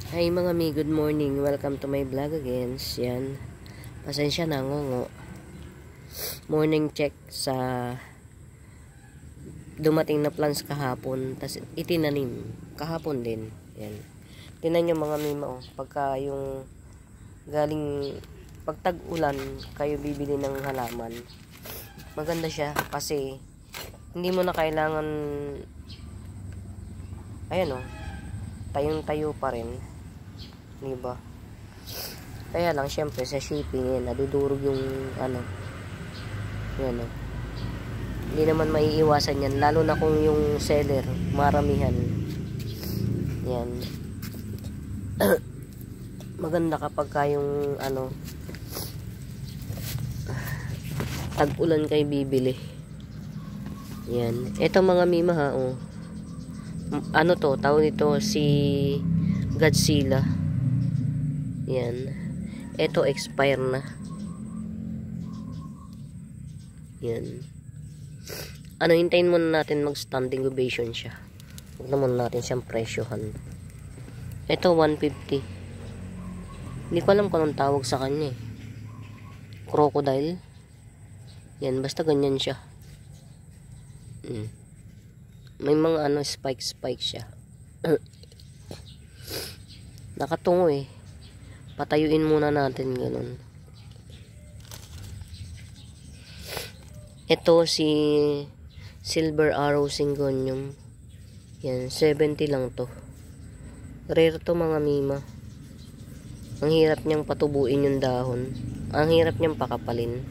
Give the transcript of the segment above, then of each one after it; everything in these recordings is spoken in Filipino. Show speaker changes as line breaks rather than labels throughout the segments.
Hi mga mi, good morning. Welcome to my vlog again. Yan. Pasensya na, ngongo. Morning check sa dumating na plants kahapon. Tas itinanim. Kahapon din. Yan. Tinan nyo mga mi mo. Pagka yung galing pagtag ulan, kayo bibili ng halaman. Maganda siya kasi hindi mo na kailangan ayan o. Tayong-tayo pa rin. Diba? Kaya lang, syempre, sa shipping, nadudurog yung, yan o. Hindi naman maiiwasan yan. Lalo na kung yung seller, maramihan. Yan. Maganda kapag kayong, tag-ulan kayo bibili. Yan. Ito mga mima ha, oh. Tawag nito si Godzilla. Yan. Ito expire na. Yan. Hintayin muna natin mag standing ovation siya. Huwag naman natin siyang presyohan. Ito 150. Hindi ko alam kung anong tawag sa kanya eh. Crocodile. Yan, basta ganyan siya. May mga spike siya. Nakatungo eh. Patayuin muna natin ganun. Ito si Silver Arrow Syngonium. Yan, 70 lang to. Rare to mga mima. Ang hirap niyang patubuin yung dahon. Ang hirap niyang pakapalin.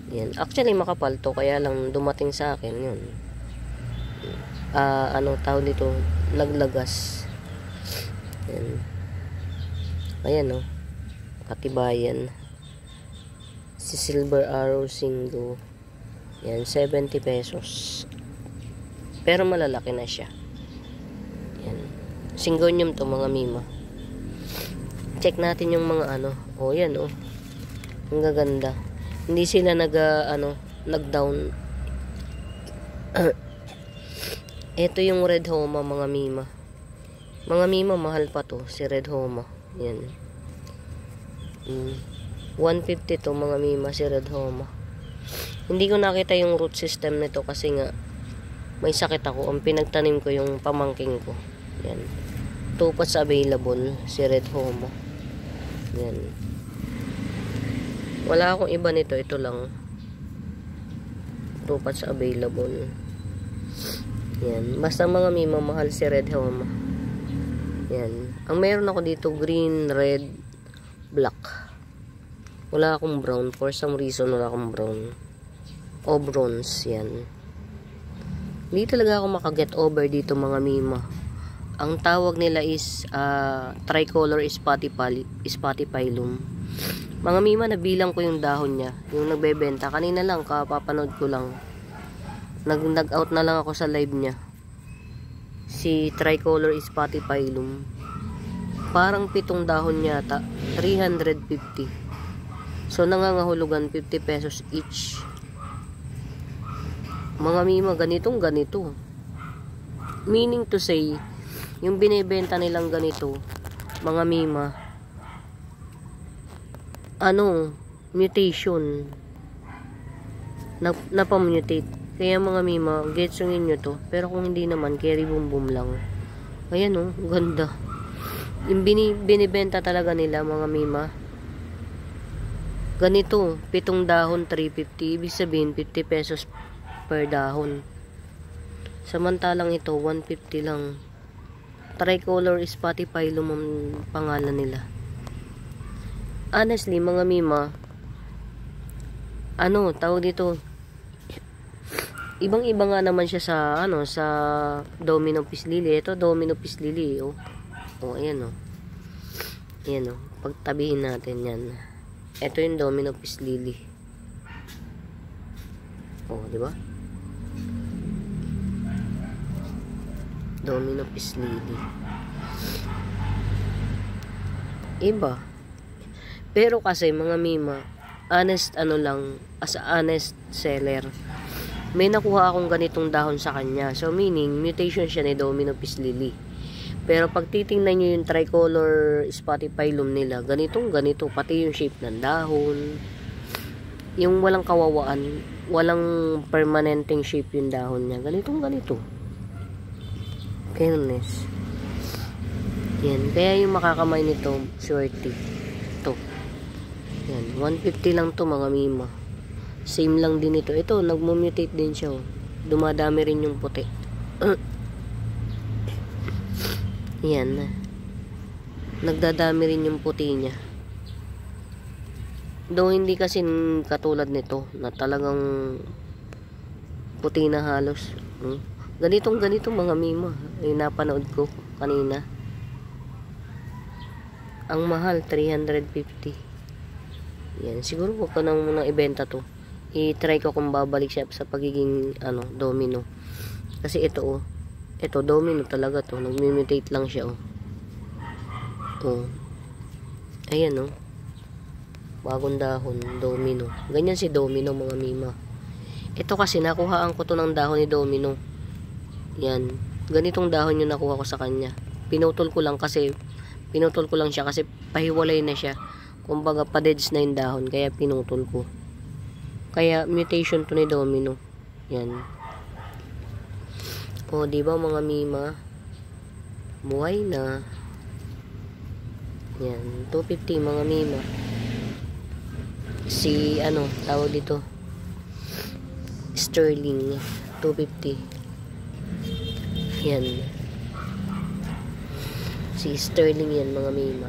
Yan, actually makapal to, kaya lang dumating sa akin yun. Tawag dito, naglagas. Yan. Ayan o, katibayan. Si Silver Arrow Syngo. Yan, 70 pesos. Pero malalaki na siya. Yan. Syngonium to mga mima. Check natin yung mga yan o. Ang gaganda. Hindi sila nag-down. Ito yung Red Homa mga mima. Mga mima, mahal pa to si Red Homa. Yan. 150 to mga mima si Red Homa. Hindi ko nakita yung root system nito kasi nga may sakit ako. Ang pinagtanim ko yung pamangking ko. Yan. 2 pots available si Red Homa. Yan. Wala akong iba nito. Ito lang. 2 pots available. Yan. Basta mga mima, mahal si Red Homa. Yan. Ang meron ako dito, green, red, black. Wala akong brown. For some reason, wala akong brown. O bronze. Yan. Hindi talaga ako makaget over dito mga mima. Ang tawag nila is tricolor spatipilum. Mga mima, nabilang ko yung dahon niya. Yung nagbebenta. Kanina lang, kapapanood ko lang. Nag-out na lang ako sa live niya. Si tricolor spatipilum. Parang 7 dahon yata. 350. So nangangahulugan 50 pesos each. Mga mima, ganitong ganito. Meaning to say, yung binebenta nilang ganito, mga mima, mutation. Napamutate. Kaya mga mima, getsungin nyo to. Pero kung hindi naman, carry boom boom lang. Ayan o, ganda. Yung binibenta talaga nila mga mima. Ganito, 7 dahon, 350. Ibig sabihin, 50 pesos per dahon. Samantalang ito, 150 lang. Tricolor spatipilum ang pangalan nila. Honestly, mga mima, tawag dito, ibang-iba nga naman siya sa sa Domino Peace Lily. Ito Domino Peace Lily, oh. Oh, ayan oh. Ayan oh. Pagtabihin natin 'yan. Ito yung Domino Peace Lily. Oh, di ba? Domino Peace Lily. Iba. Pero kasi mga mima, honest as a honest seller, may nakuha akong ganitong dahon sa kanya. So meaning, mutation siya ni Domino Peace Lily. Pero pag titingnan nyo yung tricolor spotted phylum nila, ganitong ganito, pati yung shape ng dahon. Yung walang kawawaan, walang permanenteng shape yung dahon niya. Ganitong ganito. Fairness. Yan. Kaya yung makakamay nito, swerte. Ito. Yan. 150 lang to mga mima. Same lang din ito. Ito, nagmutate din siya. Dumadami rin yung puti. Yan. Nagdadami rin yung puti niya. Though hindi kasi katulad nito na talagang puti na halos. Ganitong ganito mga mima. Yung napanood ko kanina. Ang mahal, 350. Yan. Siguro wag ko nang muna ibenta to. I-try ko kung babalik siya sa pagiging domino. Kasi ito ito domino talaga to. Nagmutate lang siya Ayan bagong dahon, domino. Ganyan si domino mga mima. Ito kasi nakuhaan ko to ng dahon ni domino. Yan. Ganitong dahon yung nakuha ko sa kanya. Pinutol ko lang siya kasi pahiwalay na siya. Kumbaga pa-deads na yung dahon kaya pinutol ko. Kaya mutation to ni domino. Yan. Diba mga mima? Buhay na. Yan. 250 mga mima. Si tawag dito. Sterling. 250. Yan. Si Sterling yan mga mima.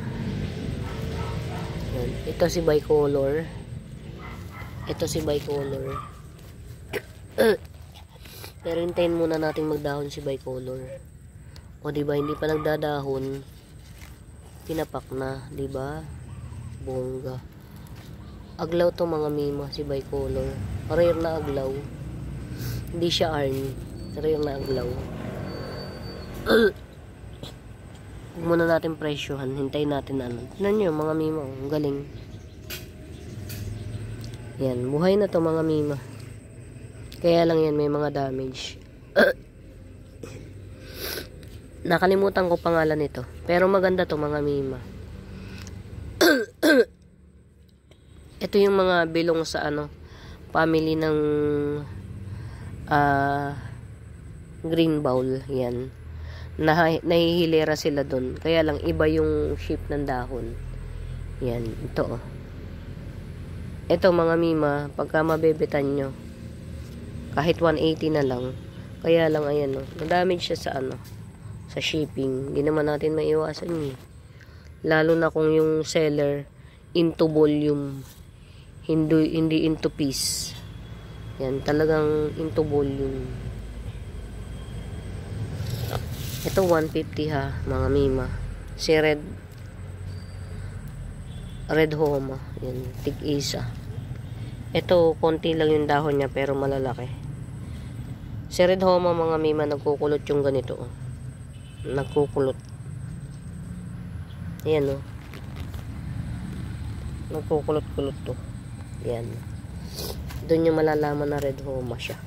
Yan. Ito si bicolor. Pero hintayin muna natin magdahon si bicolor. Diba hindi pa nagdadahon, tinapak na, diba? Bongga. Aglaw to mga mima si bicolor. Rare na aglaw. Hindi siya arny. Rare na aglaw. Huwag muna natin presyohan. Hintayin natin Tignan nyo mga mima. Ang galing. Yan. Buhay na to mga mima. Kaya lang yan may mga damage. Nakalimutan ko pangalan nito. Pero maganda to mga mima. Ito yung mga bilong sa family ng green bowl. Yan. Nahihilera sila dun. Kaya lang iba yung shape ng dahon. Yan. Ito Ito mga mima, pagka mabebetan nyo, kahit 180 na lang. Kaya lang ayan na-damage siya sa shipping. Hindi naman natin maiwasan lalo na kung yung seller into volume, hindi into piece. Yan, talagang into volume. Ito 150 ha mga mima. Si red homa. Yan, tig-isa. Ito konti lang yung dahon niya pero malalaki. Si red homa mga mima, nagkukulot yung ganito nagkukulot. Ayan nagkukulot-kulot to. Yan. Doon yung malalaman na red homa siya.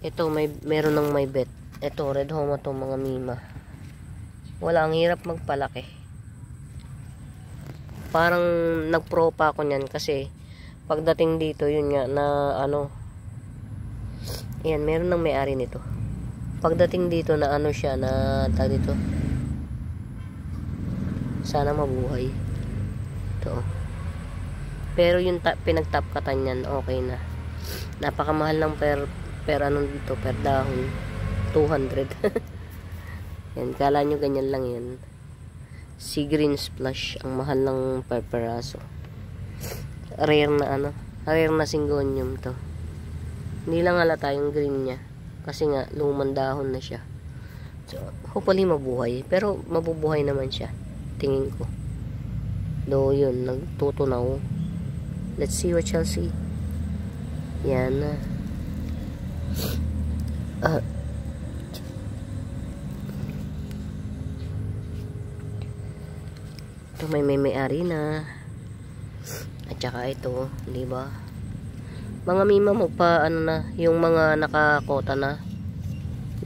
Ito meron ng may bet. Ito red homa to mga mima. Wala, ang hirap magpalaki. Parang nagpropa ako niyan kasi pagdating dito yun nga na ayan, meron ng may-ari nito. Pagdating dito na siya na tag dito. Sana mabuhay. Ito. Pero yung pinagtapkatan niyan, okay na. Napakamahal lang per dito, per dahon. 200. Yan, kala nyo ganyan lang yan. Si green splash, ang mahal ng per peraso. Rare na syngonium to. Hindi lang halata yung green niya. Kasi nga, lumang dahon na siya. So, hopefully mabuhay. Pero, mabubuhay naman siya. Tingin ko. Do, yun. Nagtutunaw. Let's see what shall see. Yan na. Ito may-ari na. At saka ito, di ba? Mga mima, magpa na, yung mga nakakota na.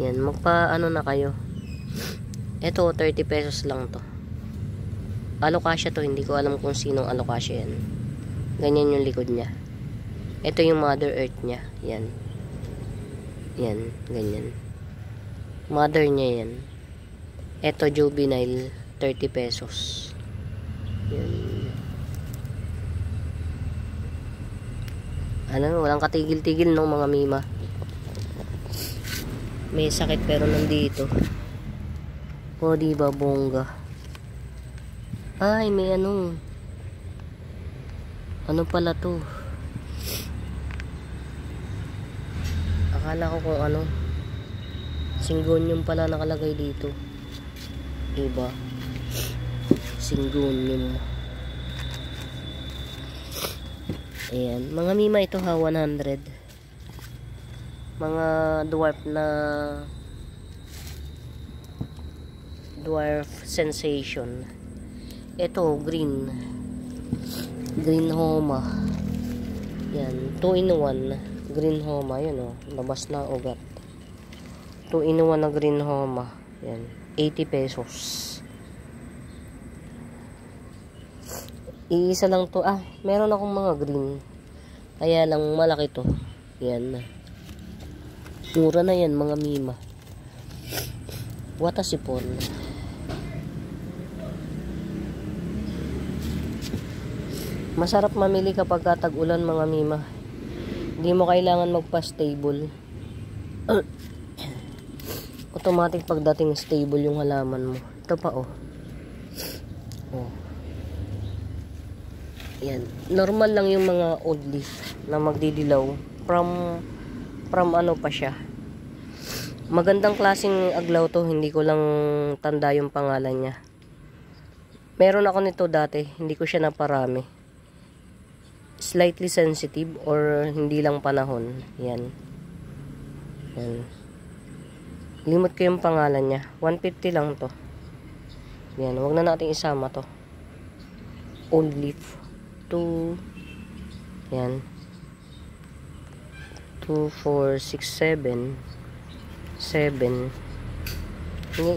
Yan, magpa na kayo. Ito, 30 pesos lang to. Alocasia to, hindi ko alam kung sinong alocasia yan. Ganyan yung likod niya. Ito yung Mother Earth niya. Yan. Yan, ganyan. Mother niya yan. Ito, juvenile, 30 pesos. Yan. Ano, walang katigil-tigil no mga mima. May sakit pero nandito. O, diba, bongga. Ay, may ano. Ano pala to? Akala ko kung ano. Syngonium pala nakalagay dito. Diba? Syngonium. Ayan. Mga mima ito ha, 100. Mga dwarf na dwarf sensation. Ito, green homa. Yan, 2 in 1 green homa. Yan o, labas na ugat. 2 in 1 na green homa. Yan, 80 pesos. Iisa lang to. Ah, meron akong mga green. Kaya lang malaki to. Yan. Mura na yan mga mima. Watasipon. Masarap mamili kapag tag-ulan mga mima. Hindi mo kailangan magpa-stable. Automatic pagdating stable yung halaman mo. Ito pa oh. Oh. Yan. Normal lang yung mga old leaf na magdidilaw. From ano pa siya. Magandang klaseng aglaw to. Hindi ko lang tanda yung pangalan niya. Meron ako nito dati. Hindi ko siya naparami. Slightly sensitive or hindi lang panahon. Yan. Yan. Limot ko yung pangalan niya. 150 lang to. Yan. Huwag na natin isama to. Old leaf. 2. Yan. 2, 4, 6, 7. 7.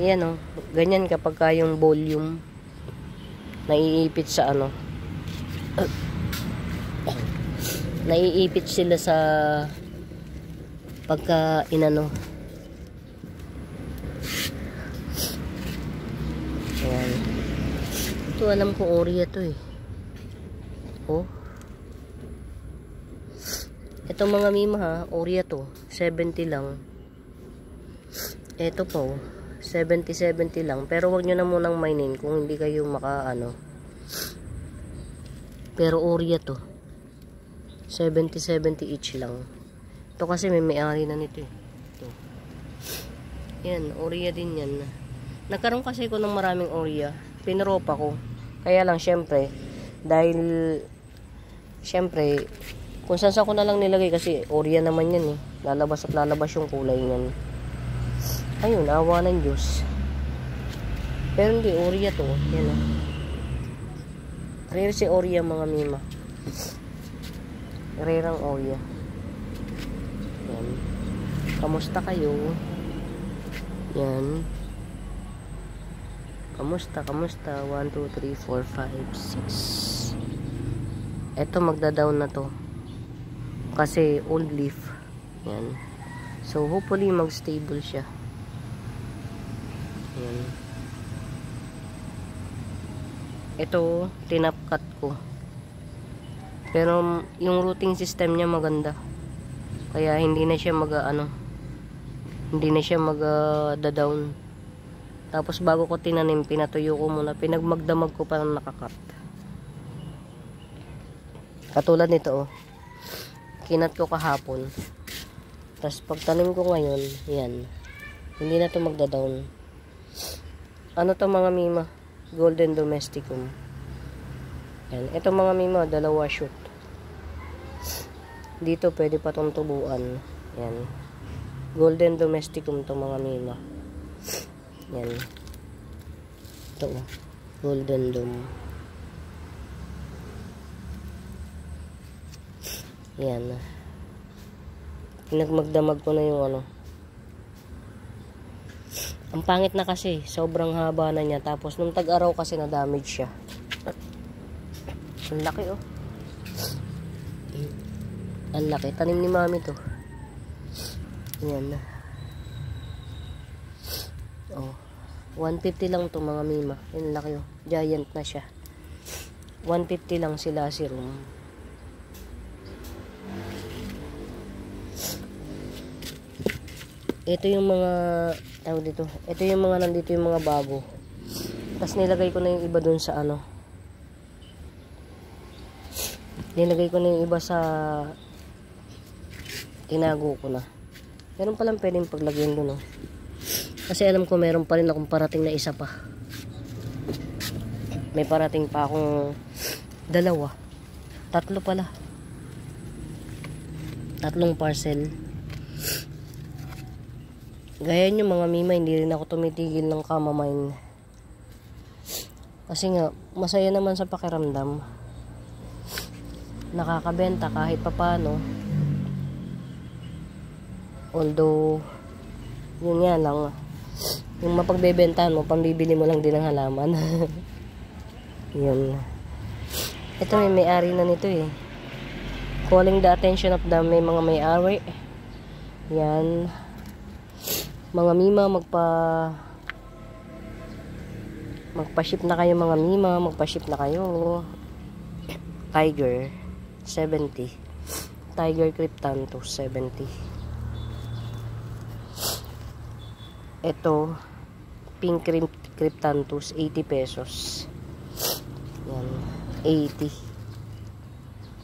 Yan o. Ganyan kapag yung volume naiipit sa ano. Naiipit sila sa pagka inano. Ayan. Ito alam ko Oria to eh. Oh. Ito mga mima ha, Oria to. 70 lang. Ito po, 70 lang. Pero wag nyo na munang mainin kung hindi kayo maka-ano. Pero Oria to. 70 each lang. Ito kasi may-ari na nito eh. Ito. Yan, Oria din yan. Nagkaroon kasi ko ng maraming Oria. Pinropa ko. Kaya lang syempre, dahil syempre, kung saan ko na lang nilagay kasi Oria naman yan eh. Lalabas at lalabas yung kulay niyan. Ayun, awa ng Diyos. Pero hindi, Oria to. Yan o. Rare si Oria mga mima. Rare ang Oria. Yan. Kamusta kayo? Yan. Kamusta? 1, 2, 3, 4, 5, 6. Eto magda-down na to. Kasi old leaf. Yan. So hopefully mag-stable siya. Yan. Ito, tinapkat ko. Pero yung rooting system niya maganda. Kaya hindi na siya hindi na siya mag-down. Tapos bago ko tinanim, pinatuyo ko muna. Pinagmagdamag ko pa ng nakakat. Katulad nito oh. Kinat ko kahapon. Tapos pagtanim ko ngayon, yan. Hindi na to magda-down. Ano to mga mima? Golden Domesticum. Yan. Ito mga mima, 2 shoot. Dito pwede pa itong tubuan. Yan. Golden Domesticum to mga mima. Yan. Ito. Golden Dom. Yan. Pinagmagdamag ko na yung ano. Ang pangit na kasi, sobrang haba na niya. Tapos nung tag-araw kasi na damage siya. Ang laki oh. Ang laki. Tanim ni mami to. Yan. Oh. 150 lang to mga mima. Yan laki oh. Giant na siya. 150 lang sila si room. Ito yung mga tawag dito. Ito yung mga nandito yung mga bago. Tapos nilagay ko na yung iba dun sa ano. Nilagay ko na yung iba sa tinago ko na. Meron palang pwedeng paglagyan dun oh. Kasi alam ko meron pa rin akong parating na isa pa. May parating pa akong 2. 3 pala. 3 parcel. Gaya nyo mga mima, hindi rin ako tumitigil ng kamamain. Kasi nga, masaya naman sa pakiramdam. Nakakabenta kahit papano. Although, yun nga lang. Yung mapagbebentahan mo, pambibili mo lang din ng halaman. Yun. Ito may may-ari na nito eh. Calling the attention of the mga may-ari. Yan. Mga mima, magpa-ship na kayo mga mima, magpa-ship na kayo. Tiger 70. Tiger Cryptanthus 70. Ito Pink Cryptanthus 80 pesos. Yan, 80.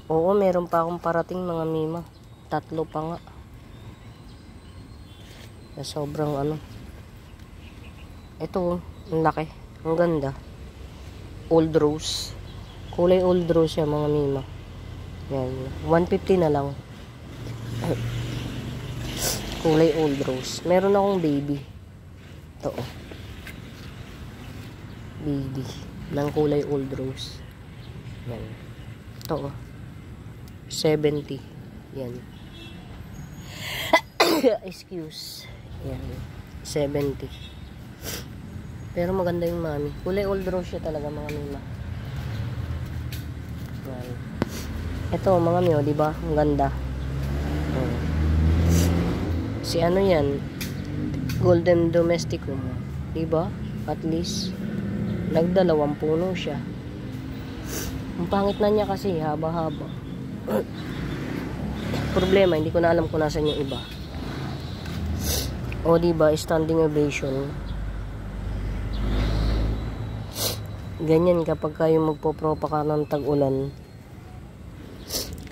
Oo, meron pa akong parating mga mima. 3 pa nga. Sobrang ano. Ito, ang laki. Ang ganda. Old rose. Kulay old rose yan mga mima. Yan. 150 na lang. Kulay old rose. Meron akong baby. Ito oh. Baby. Ng kulay old rose. Yan. Ito oh. 70. Yan. Excuse. Yan. 70. Pero maganda yung mami. Kulay old rose siya talaga mga mima. Yan. Ito mga mio, di ba? Ang ganda. Si ano yan? Golden Domesticum. Di ba? At least nagdalawang puno siya. Ang pangit na niya kasi haba-haba. Problema, hindi ko na alam kung nasan yung iba. O diba, standing ovation. Ganyan kapag kayo magpopropa ka ng tag-ulan.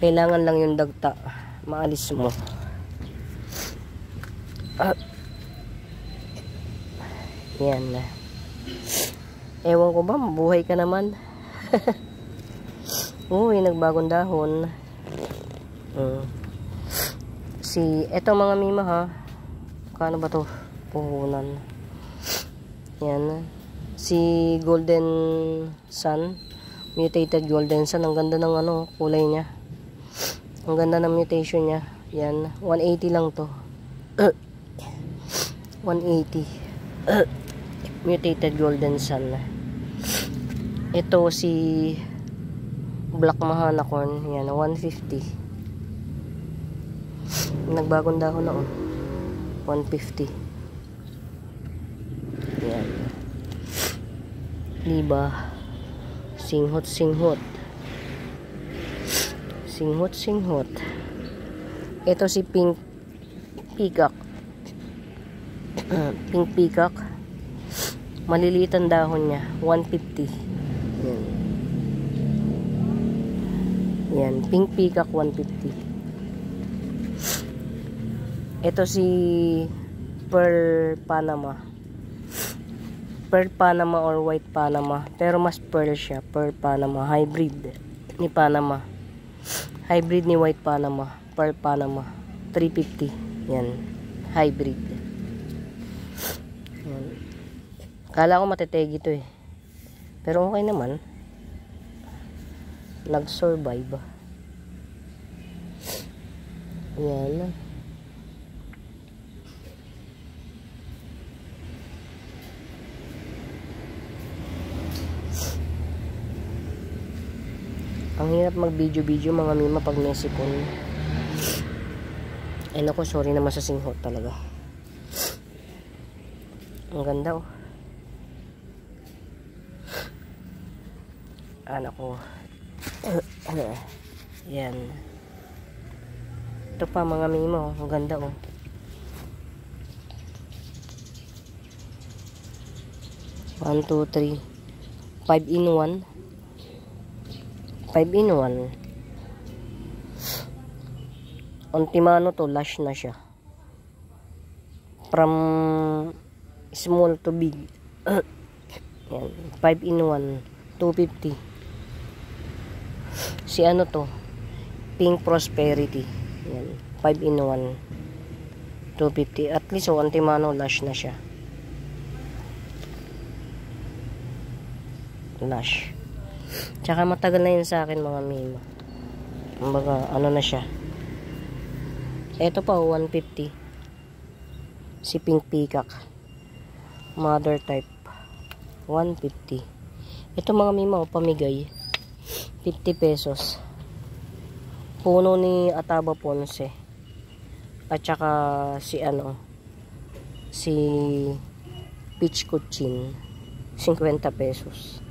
Kailangan lang yung dagta. Maalis mo. Yan. Ewan ko ba, mabuhay ka naman. Uy, nagbagong dahon. Eto mga mima ha. Kano ba to? Puhunan. Yan. Si Golden Sun. Mutated Golden Sun. Ang ganda ng ano, kulay niya. Ang ganda ng mutation niya. Yan. 180 lang to. 180. Mutated Golden Sun. Ito si Black Mahanacorn. Yan. 150. Nagbagong dahon na oh. 150. Yan. Diba? Singhot. Singhot. Ito si Pink Peacock. Pink Peacock. Maliliit ang dahon niya. 150. Yan. Yan. Pink Peacock 150. Ito si Pearl Panama. Pearl Panama or White Panama. Pero mas pearl siya. Pearl Panama. Hybrid ni Panama. Hybrid ni White Panama. Pearl Panama. 350. Yan. Hybrid. Yan. Kala ko matetegi ito eh. Pero okay naman. Nag-survive. Yan. Ang hirap mag video mga mima pag may sipon. Ay naku, sorry naman sa singhot talaga. Ang ganda oh. Anak ko. Yan. Ito pa mga mima oh. Ang ganda oh. One, two, three. 5 in 1. 5 in 1. Ontimano to, lash na siya. From small to big. Yan. 5 in 1. 250. Si ano to? Pink Prosperity. Yan. 5 in 1. 250. At least oh, Ontimano lash na siya. Lash. Tsaka matagal na yun sa akin mga mima. Kumbaga, ano na siya. Ito pa, 150. Si Pink Peacock. Mother type. 150. Ito mga mima, pamigay. 50 pesos. Puno ni Ataba Ponce. At saka si ano, si Peach Cochin. 50 pesos.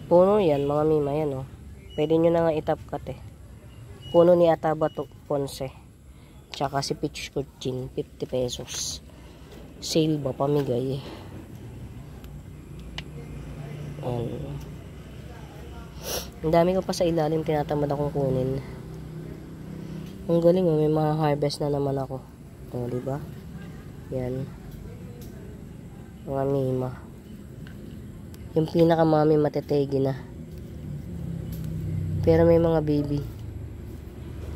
Puno yan, mga mima, yan oh. Pwede nyo na nga itapkat eh. Puno ni Ataba Ponce. Tsaka si Peach Cochin, 50 pesos. Sale ba, pamigay. Ang dami ko pa sa ilalim, tinatamad akong kunin. Ang galing oh, may mga harvest na naman ako. O, diba? Yan. Mga mima. Yung pinakamami matetegi na. Pero may mga baby.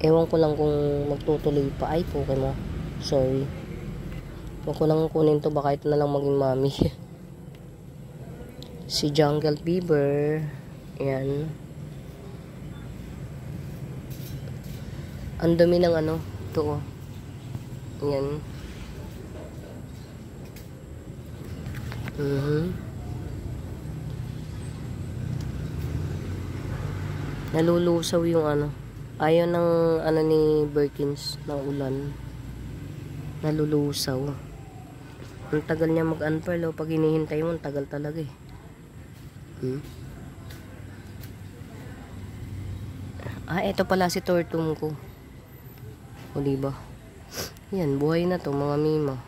Ewan ko lang kung magtutuloy pa. Ay, Pokemon. Sorry. Huwag ko lang kunin to. Baka ito na lang maging mami. Si Jungle Fever. Ayan. Ang dumi ng ano. Ito oh. Ayan. Nalulusaw yung ano. Ayaw ng ano ni Birkins ng ulan. Nalulusaw. Ang tagal niya mag-unfurl. Pag hinihintay mo, ang tagal talaga eh. Ito pala si Tortum ko. O diba? Yan, buhay na to mga mima.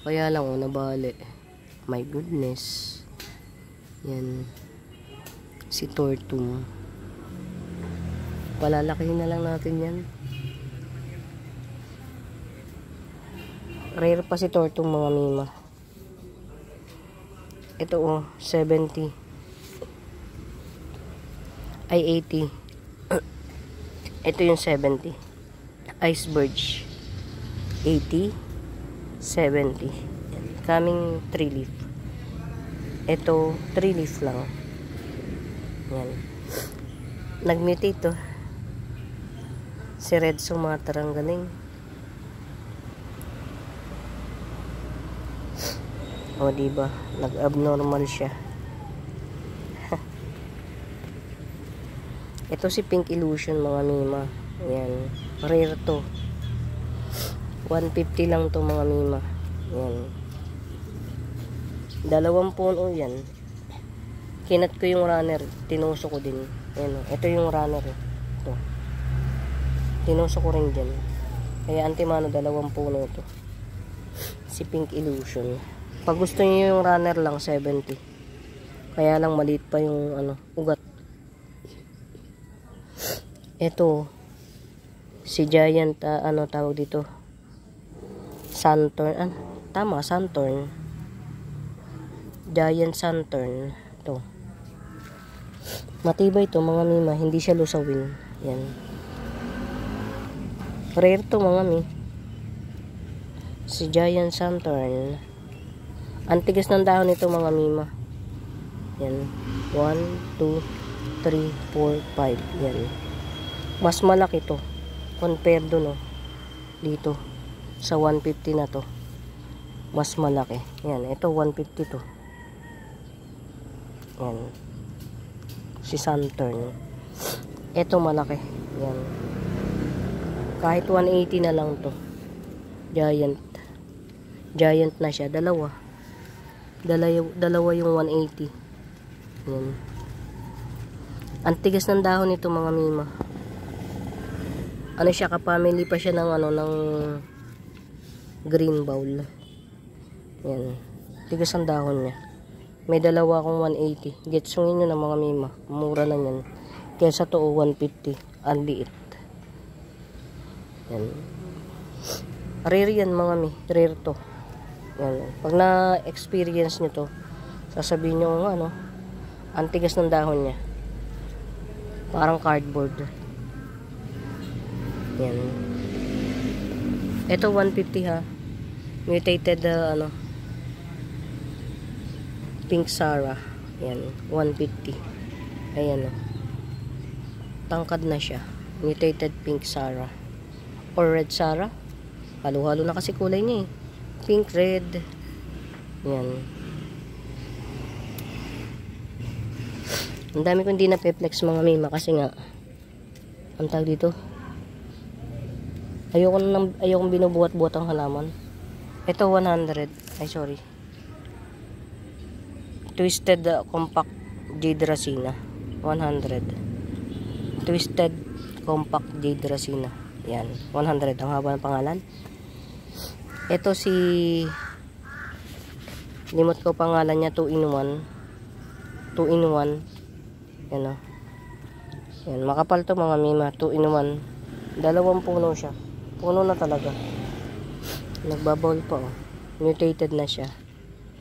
Kaya lang nabali. My goodness. Yan. Si Tortum. Palalakihin na lang natin yan. Rare pa si Tortum mga mima. Ito oh, 70. Ay 80. Ito yung 70. Iceberg. 80. 70. Coming 3 leaf. Ito 3 leaf lang. Yan. Nag-mutate to. Si Red Sumatra, ang galing. O diba, nag-abnormal siya. Ito si Pink Illusion mga mima. Ayan, rare to. 150 lang to mga mima. Ayan. 2 puno yan. Kinat ko yung runner, tinuso ko din. Ayan, ito yung runner. Ito. Tinuso ko rin dyan. Kaya Ontimano 2 puno to. Si Pink Illusion. Pag gusto niyo yung runner lang 70. Kaya lang maliit pa yung ano, ugat. Ito si Giant ano tawag dito? Sunturn. Tama, Sunturn. Giant Sunturn. Ito. Matibay to mga mima, hindi siya lusawin. Yan. Rare to mga mi. Si Giant Sunturn. Antigas ng dahon nito mga mima. Yan. 1, 2, 3, 4, 5. Yan. Mas malaki to. Compared doon, no. Dito. Sa 150 na to. Mas malaki. Yan. Ito 150 to. Yan. Si Sunturn. Ito malaki. Yan. Kahit 180 na lang to. Giant. Giant na siya. Dalawa yung 180. Yan. Ang tigas ng dahon nito mga mima. Ano siya, kapamily pa siya ng ng green bowl. Yan. Tigas ang dahon niya. May dalawa akong 180. Getsungin nyo na mga mima. Mura na yan. Kesa to 150. Ang liit. Yan. Rare yan mga mi. Rare to. Yan. Pag na-experience nyo to, sasabihin nyo ang tigas ng dahon niya. Parang cardboard. Yan. Ito 150 ha. Mutated Pink Sarah. Yan. 150. Ayan tangkad na siya. Mutated Pink Sarah. Or Red Sarah. Halo-halo na kasi kulay niya eh. Pink, red. Yan. Ang dami ko hindi na pe-flex mga mima kasi nga ang tawag dito. Ayokong binubuhat-buhat ang halaman. Ito 100. Ay sorry. Twisted Compact Jade Racina. 100. Twisted Compact Jade Racina. Yan. 100. Ang haba ng pangalan. Ito si limot ko pangalan niya 2-in-1. 2-in-1. Yan Yan. Makapal to mga mima. 2-in-1. Dalawang puno siya. Puno na talaga. Nagbabawl pa Mutated na siya.